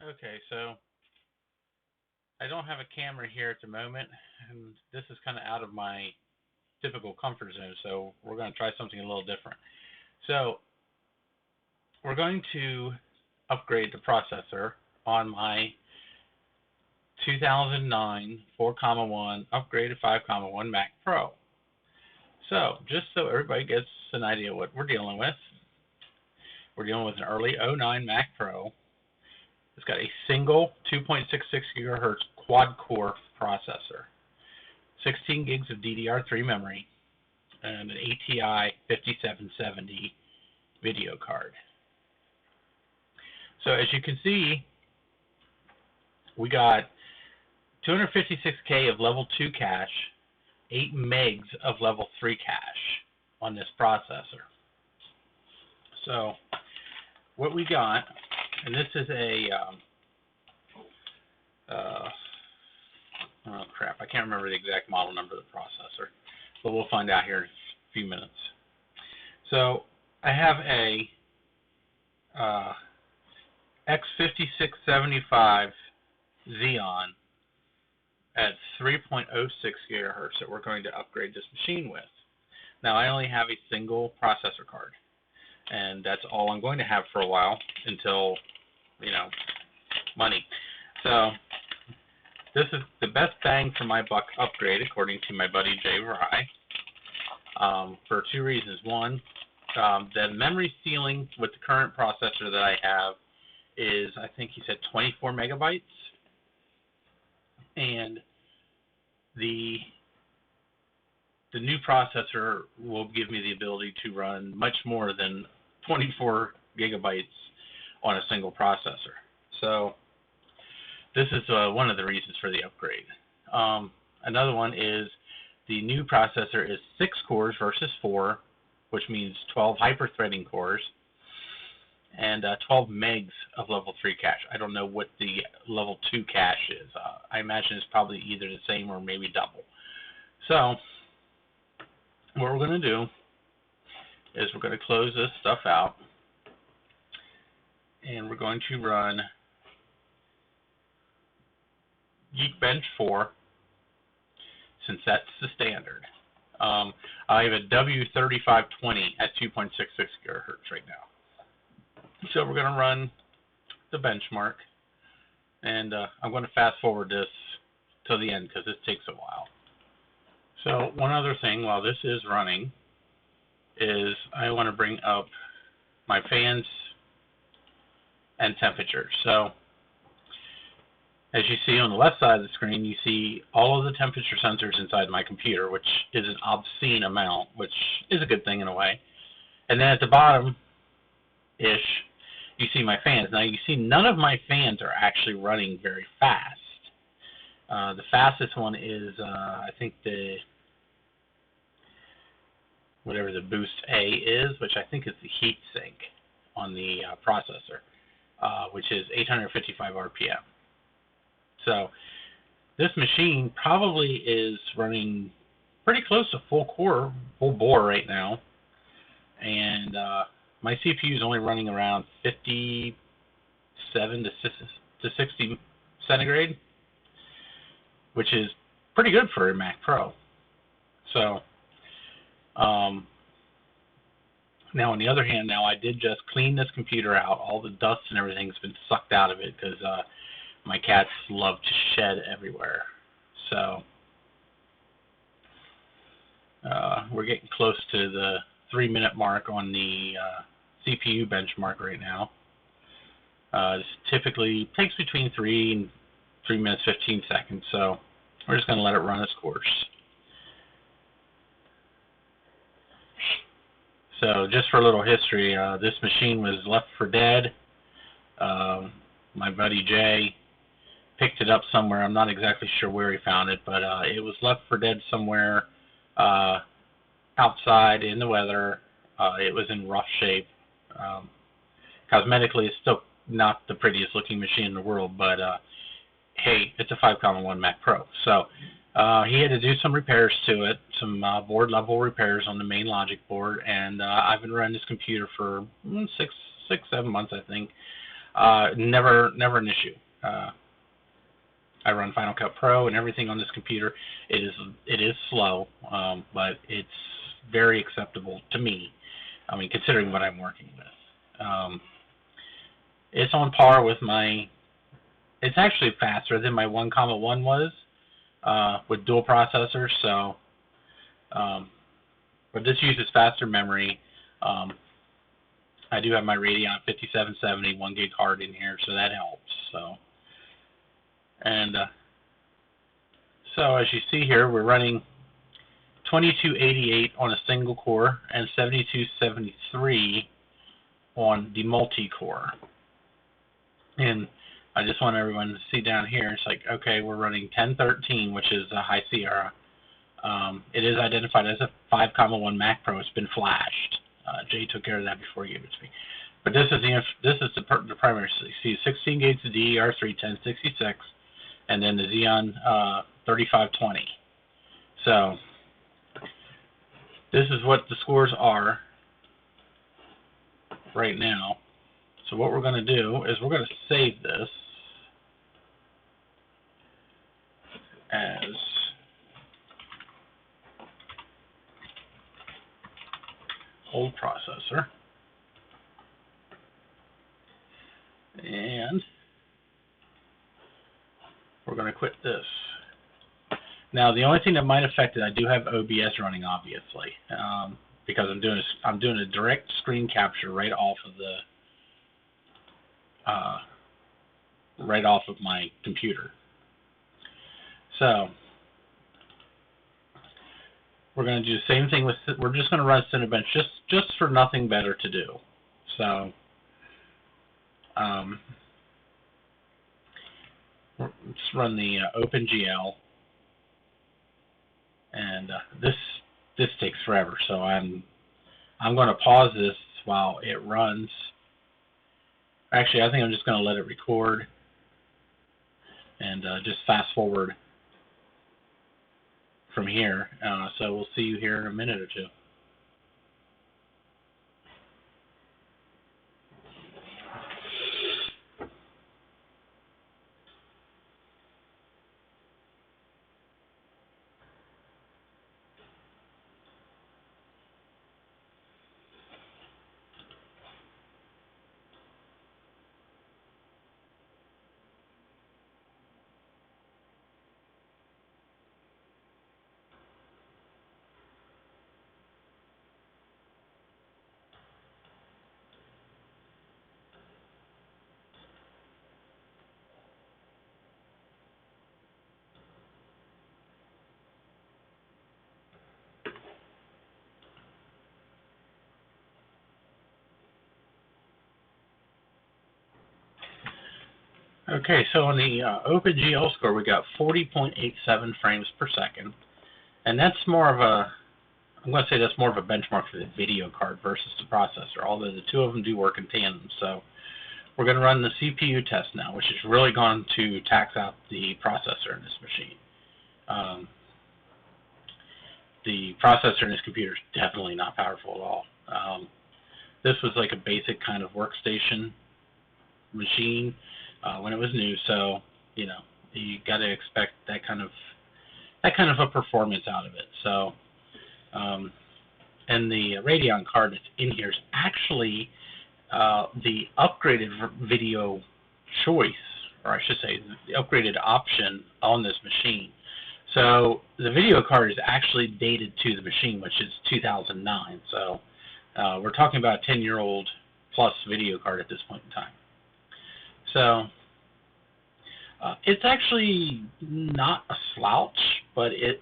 Okay, so I don't have a camera here at the moment, and this is kind of out of my typical comfort zone, so we're going to try something a little different. So we're going to upgrade the processor on my 2009 4,1 upgraded 5,1 Mac Pro. So just so everybody gets an idea what we're dealing with an early '09 Mac Pro. It's got a single 2.66 gigahertz quad-core processor, 16 gigs of DDR3 memory, and an ATI 5770 video card. So as you can see, we got 256K of level 2 cache, 8 megs of level 3 cache on this processor. So what we got, and this is a, oh crap, I can't remember the exact model number of the processor, but we'll find out here in a few minutes. So I have a X5675 Xeon at 3.06 gigahertz that we're going to upgrade this machine with. Now I only have a single processor card, and that's all I'm going to have for a while until, money. So this is the best bang for my buck upgrade, according to my buddy Jay Vrij, for two reasons. One, the memory ceiling with the current processor that I have is, I think he said 24 megabytes, and the new processor will give me the ability to run much more than 24 gigabytes on a single processor. So this is one of the reasons for the upgrade. Another one is the new processor is 6 cores versus 4, which means 12 hyper-threading cores, and 12 megs of level 3 cache. I don't know what the level 2 cache is. I imagine it's probably either the same or maybe double. So what we're going to do is we're going to close this stuff out, and we're going to run Geekbench 4, since that's the standard. I have a W3520 at 2.66 gigahertz right now. So we're going to run the benchmark, and I'm going to fast forward this till the end because this takes a while. So one other thing while this is running is I want to bring up my fans and temperature. So as you see on the left side of the screen, you see all of the temperature sensors inside my computer, which is an obscene amount, which is a good thing in a way. And then at the bottom-ish, you see my fans. Now you see none of my fans are actually running very fast. The fastest one is, I think whatever the Boost A is, which I think is the heat sink on the processor, which is 855 RPM. So this machine probably is running pretty close to full bore right now, and my CPU is only running around 57 to 60 centigrade, which is pretty good for a Mac Pro. So now on the other hand, I did just clean this computer out. All the dust and everything's been sucked out of it because my cats love to shed everywhere. So we're getting close to the 3-minute mark on the CPU benchmark right now. This typically takes between 3 and 3 minutes 15 seconds, so we're just going to let it run its course. So just for a little history, this machine was left for dead. My buddy Jay picked it up somewhere. I'm not exactly sure where he found it, but it was left for dead somewhere outside in the weather. It was in rough shape. Cosmetically, it's still not the prettiest looking machine in the world, but hey, it's a 5,1 Mac Pro. So he had to do some repairs to it, some board level repairs on the main logic board, and I've been running this computer for 6, 7 months, I think. Never an issue. I run Final Cut Pro and everything on this computer. It is slow, but it's very acceptable to me. I mean, considering what I'm working with. It's on par with my. It's actually faster than my 1,1 was with dual processors. So, but this uses faster memory. I do have my Radeon 5770 1 gig card in here, so that helps. So, and so as you see here, we're running 2288 on a single core and 7273 on the multi-core. And I just want everyone to see down here, it's like, okay, we're running 1013, which is a High Sierra. It is identified as a 5,1 Mac Pro. It's been flashed. Jay took care of that before he gave it to me. But this is the primary. So you see 16 gigs of DDR3 1066, and then the Xeon 3520. So this is what the scores are right now. So what we're going to do is we're going to save this as old processor, and we're going to quit this. Now the only thing that might affect it, I do have OBS running, obviously, because I'm doing a direct screen capture right off of my computer. So we're going to do the same thing with. We're just going to run Cinebench just for nothing better to do. So let's run the OpenGL, and this takes forever. So I'm going to pause this while it runs. Actually, I think I'm just going to let it record and just fast forward from here. So we'll see you here in a minute or two. Okay, so on the OpenGL score, we got 40.87 frames per second, and that's more of a, I'm going to say that's more of a benchmark for the video card versus the processor, although the two of them do work in tandem. So we're going to run the CPU test now, which is really going to tax out the processor in this machine. The processor in this computer is definitely not powerful at all. This was like a basic kind of workstation machine when it was new, so you know you got to expect that kind of a performance out of it. So, and the Radeon card that's in here is actually the upgraded video choice, or I should say, the upgraded option on this machine. So the video card is actually dated to the machine, which is 2009. So we're talking about a 10-year-old plus video card at this point in time. So it's actually not a slouch, but it's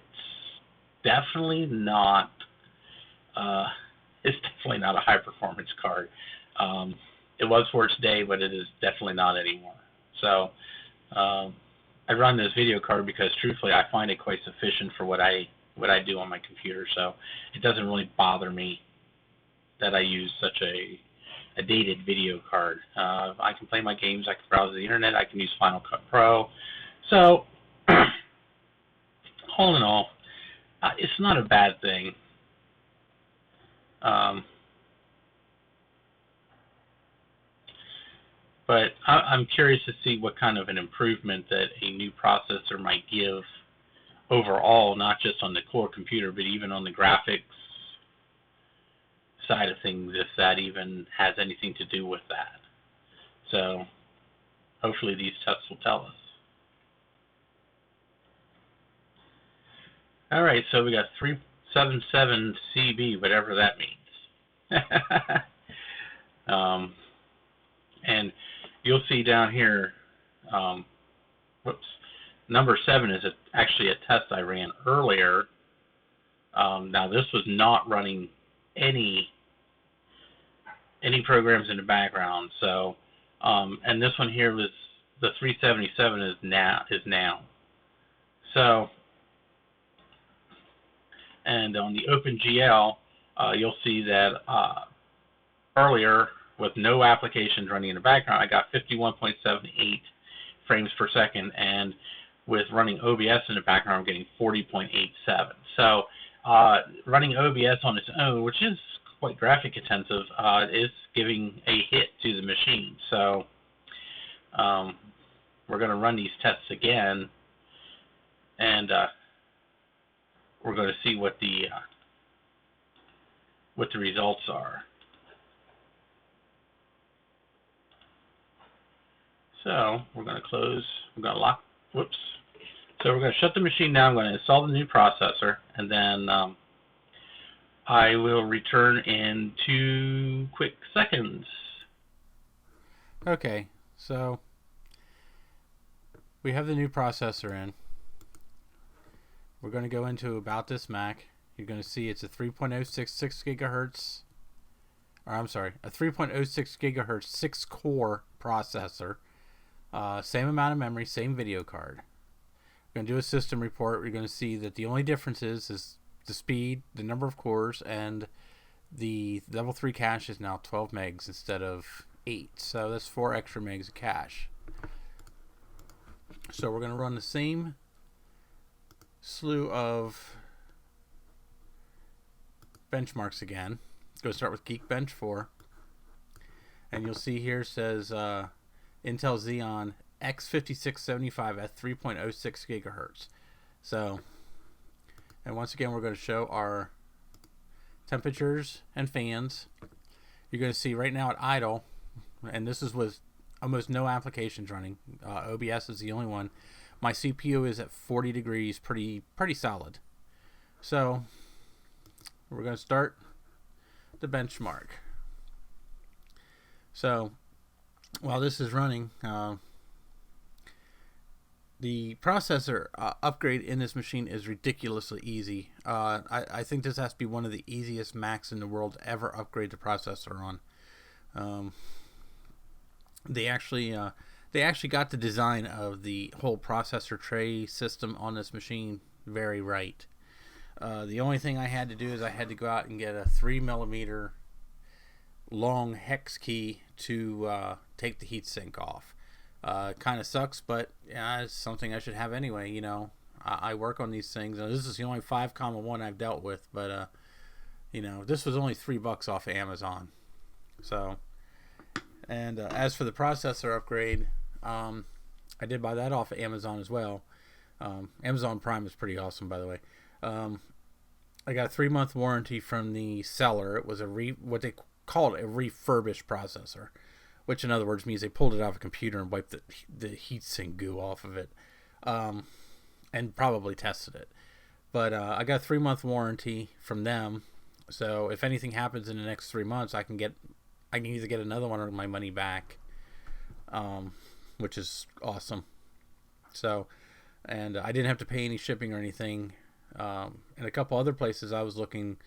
definitely not. It's definitely not a high-performance card. It was for its day, but it is definitely not anymore. So I run this video card because, truthfully, I find it quite sufficient for what I do on my computer. So it doesn't really bother me that I use such a dated video card. I can play my games, I can browse the internet, I can use Final Cut Pro. So, all in all, it's not a bad thing. But I'm curious to see what kind of an improvement that a new processor might give overall, not just on the core computer, but even on the graphics side of things, if that even has anything to do with that. So hopefully these tests will tell us. All right, so we got 377CB, whatever that means. And you'll see down here, number 7 is actually a test I ran earlier. Now this was not running any programs in the background. So, and this one here was the 377 is now. So, and on the OpenGL, you'll see that earlier, with no applications running in the background, I got 51.78 frames per second, and with running OBS in the background, I'm getting 40.87. So running OBS on its own, which is quite graphic intensive, is giving a hit to the machine. So we're going to run these tests again, and we're going to see what the results are. So we're going to close. We're going to lock. Whoops. So we're going to shut the machine down. I'm going to install the new processor, and then I will return in 2 quick seconds. Okay, so we have the new processor in. We're going to go into About This Mac. You're going to see it's a 3.066 gigahertz, or I'm sorry, a 3.06 gigahertz 6-core processor. Same amount of memory, same video card. We're going to do a system report. We're going to see that the only difference is the speed, the number of cores, and the level 3 cache is now 12 megs instead of 8. So that's 4 extra megs of cache. So we're going to run the same slew of benchmarks again. Go start with Geekbench 4. And you'll see here says Intel Xeon X5675 at 3.06 gigahertz. So, and once again, we're going to show our temperatures and fans. You're going to see right now at idle, and this is with almost no applications running. OBS is the only one. My CPU is at 40 degrees, pretty solid. So, we're going to start the benchmark. So, while this is running, the processor upgrade in this machine is ridiculously easy. I think this has to be one of the easiest Macs in the world to ever upgrade the processor on. They actually got the design of the whole processor tray system on this machine very right. The only thing I had to do is I had to go out and get a 3mm long hex key to take the heatsink off. Kind of sucks, but yeah, it's something I should have anyway. You know, I work on these things. This is the only 5.1 I've dealt with, but you know, this was only $3 off of Amazon. So, and as for the processor upgrade, I did buy that off of Amazon as well. Amazon Prime is pretty awesome, by the way. I got a 3-month warranty from the seller. It was what they called a refurbished processor, which in other words means they pulled it out of a computer and wiped the heatsink goo off of it, and probably tested it. But I got a 3-month warranty from them, so if anything happens in the next 3 months, I can either get another one or my money back, which is awesome. So, and I didn't have to pay any shipping or anything. And a couple other places I was looking,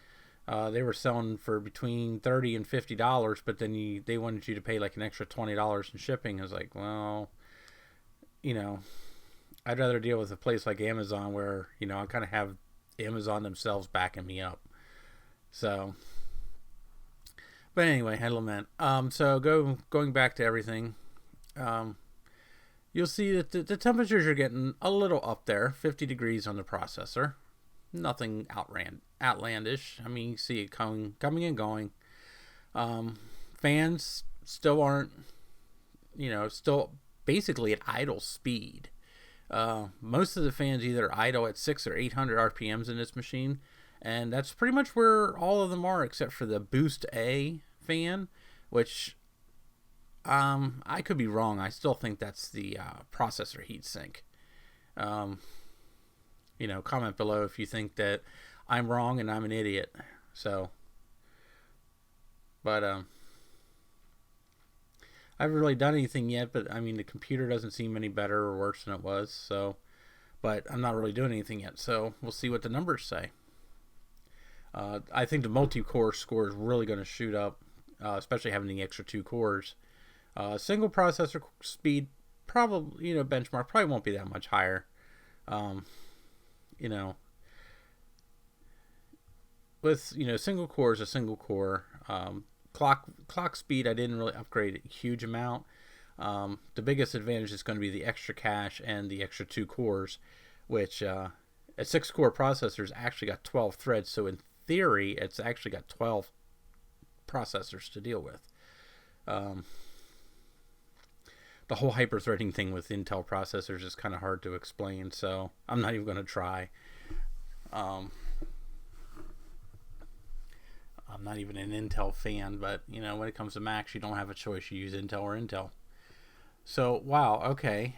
they were selling for between $30 and $50, but then they wanted you to pay like an extra $20 in shipping. I was like, well, you know, I'd rather deal with a place like Amazon where, you know, I kind of have Amazon themselves backing me up. So, but anyway, I lament. So going back to everything, you'll see that the temperatures are getting a little up there, 50 degrees on the processor. Nothing outlandish. I mean, you see it coming and going. Fans still aren't still basically at idle speed. Most of the fans either idle at 600 or 800 RPMs in this machine, and that's pretty much where all of them are, except for the Boost A fan, which I could be wrong. I still think that's the processor heatsink. Comment below if you think that I'm wrong and I'm an idiot. So, but I haven't really done anything yet. But I mean, the computer doesn't seem any better or worse than it was. So, but I'm not really doing anything yet. So we'll see what the numbers say. I think the multi-core score is really going to shoot up, especially having the extra 2 cores. Single processor speed, probably, benchmark probably won't be that much higher. With single core is a single core. Clock speed, I didn't really upgrade a huge amount. The biggest advantage is going to be the extra cache and the extra 2 cores, which a 6-core processor has actually got 12 threads. So in theory, it's actually got 12 processors to deal with. The whole hyper-threading thing with Intel processors is kind of hard to explain, so I'm not even going to try. I'm not even an Intel fan, but when it comes to Macs, you don't have a choice. You use Intel or Intel. So wow, okay,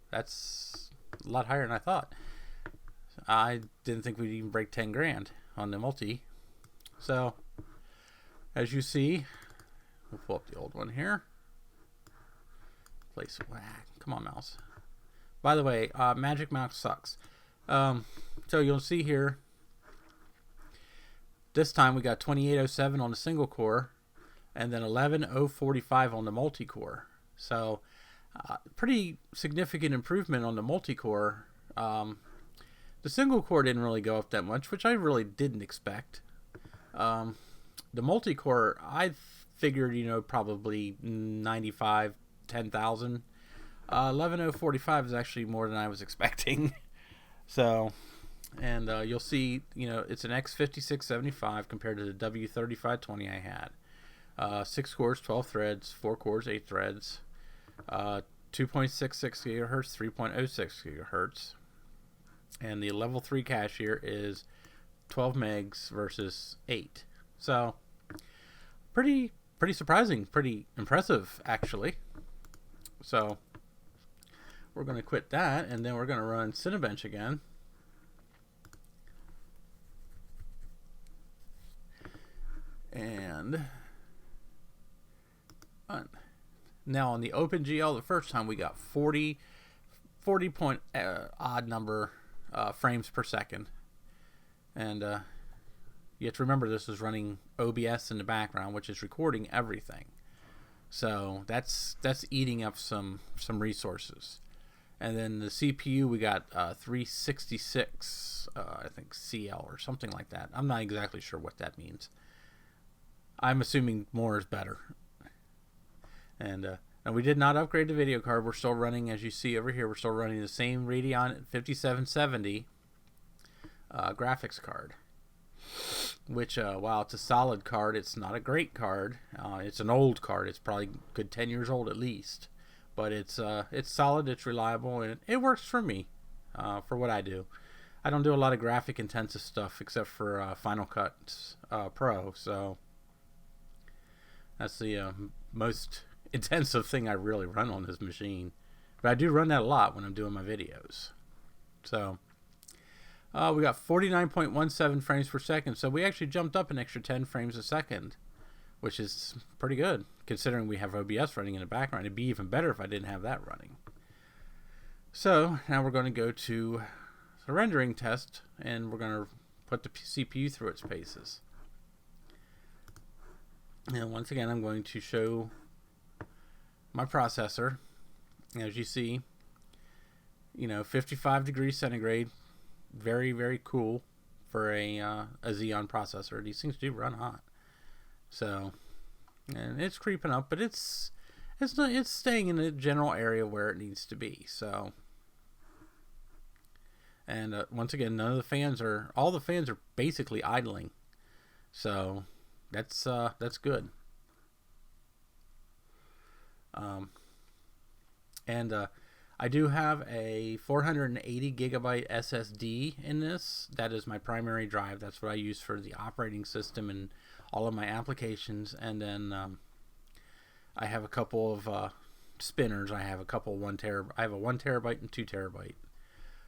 that's a lot higher than I thought. I didn't think we'd even break 10 grand on the multi. So as you see, we'll pull up the old one here. Place whack. Come on, mouse. By the way, Magic Mouse sucks. So you'll see here, this time we got 2807 on the single core and then 11045 on the multi-core. So pretty significant improvement on the multi-core. The single core didn't really go up that much, which I really didn't expect. The multi-core, I figured, probably 95, 10,000. 11045 is actually more than I was expecting. So, and you'll see, it's an X5675 compared to the W3520 I had. 6 cores, 12 threads, 4 cores, 8 threads, 2.66 gigahertz, 3.06 gigahertz, and the level 3 cache here is 12 megs versus 8. So, pretty surprising, pretty impressive actually. So we're going to quit that, and then we're going to run Cinebench again. And now on the OpenGL, the first time we got 40 point odd number frames per second. And you have to remember this is running OBS in the background, which is recording everything. So that's eating up some resources. And then the CPU, we got 366, I think CL or something like that. I'm not exactly sure what that means. I'm assuming more is better. And we did not upgrade the video card. We're still running, as you see over here, we're still running the same Radeon 5770 graphics card. Which, while it's a solid card, it's not a great card. It's an old card. It's probably good 10 years old at least. But it's solid, it's reliable, and it works for me, for what I do. I don't do a lot of graphic intensive stuff except for Final Cut Pro, so that's the most intensive thing I really run on this machine. But I do run that a lot when I'm doing my videos. So we got 49.17 frames per second, so we actually jumped up an extra 10 frames a second, which is pretty good considering we have OBS running in the background. It'd be even better if I didn't have that running. So now we're going to go to the rendering test, and we're going to put the CPU through its paces. And once again, I'm going to show my processor. As you see, 55 degrees centigrade, very, very cool for a Xeon processor. These things do run hot. So, and it's creeping up, but it's staying in the general area where it needs to be. So, and once again, all the fans are basically idling. So, that's good. And I do have a 480 gigabyte SSD in this. That is my primary drive. That's what I use for the operating system and all of my applications. And then I have a couple of spinners. I have a couple I have a 1 terabyte and 2 terabyte.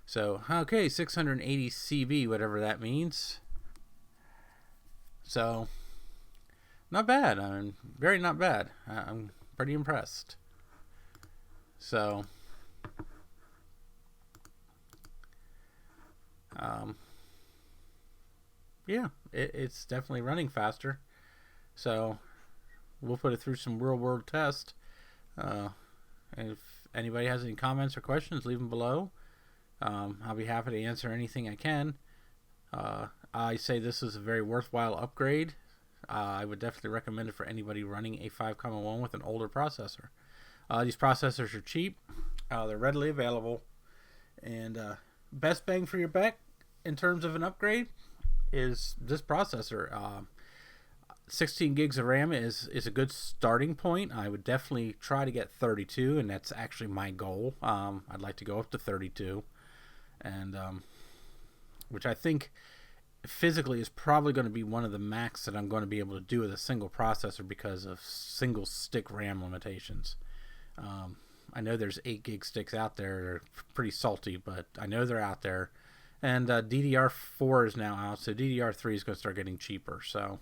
So okay, 680 CB, whatever that means. So not bad. I mean, very not bad. I'm pretty impressed. So yeah, it's definitely running faster. So we'll put it through some real world test. And if anybody has any comments or questions, leave them below. I'll be happy to answer anything I can. I say this is a very worthwhile upgrade. I would definitely recommend it for anybody running a 5.1 with an older processor. These processors are cheap. They're readily available. And best bang for your buck in terms of an upgrade is this processor. 16 gigs of RAM is a good starting point. I would definitely try to get 32, and that's actually my goal. I'd like to go up to 32, and which I think physically is probably going to be one of the max that I'm going to be able to do with a single processor because of single stick RAM limitations. I know there's 8 gig sticks out there. They're pretty salty, but I know they're out there. And DDR4 is now out, so DDR3 is going to start getting cheaper. So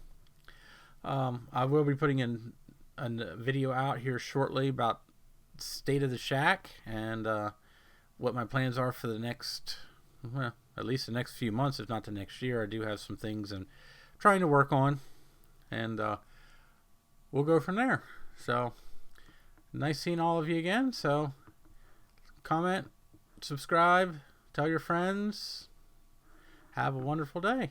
I will be putting in a video out here shortly about state of the shack and what my plans are for the next, well, at least the next few months, if not the next year. I do have some things I'm trying to work on, and we'll go from there. So nice seeing all of you again. So comment, subscribe, tell your friends. Have a wonderful day.